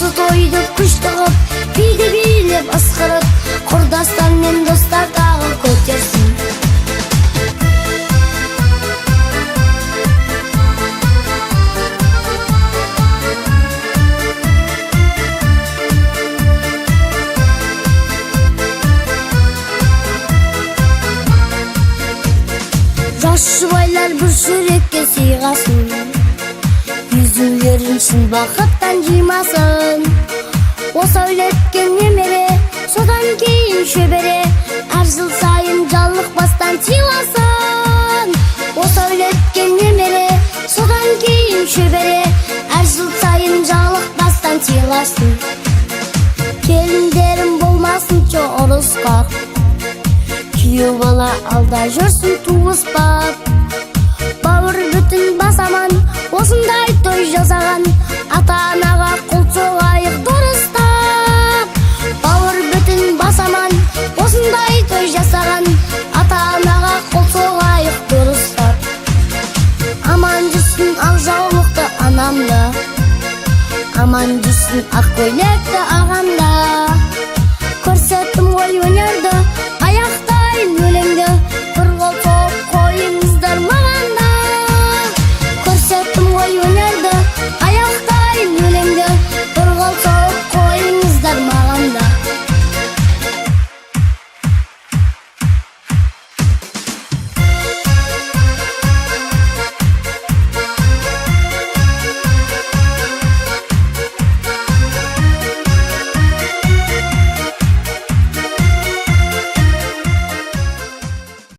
осы тойды күшті қып, биді билеп ысқырып, құрдастар мен достар тағы көтерсін. Жас жұбайлар бір жүрекке сыйғасын, жүзулерін шын бақыттан жимасын. Осы өлеткен немере, содан кейін шөбере, әр жыл сайын жалықпастан сыйласын. Осы өлеткен немере, содан кейін шөбере, әр жыл сайын жалықпастан сыйласын. Келіндерім болмасын чо ұрысқақ, күйеу бала алда жүрсін туыспап. Бауыр бүтін басаман, осындай той жасаған, ата-анаға қол соғайық дұрыстап. Бауыр бүтін басаман, осындай той жасаған, ата-анаға қол соғайық дұрыстап. Аман жүрсін ақ жаулықты анамда, аман жүрсін ақ көйлекті ағамда. Көрсеттім ғой өнерді,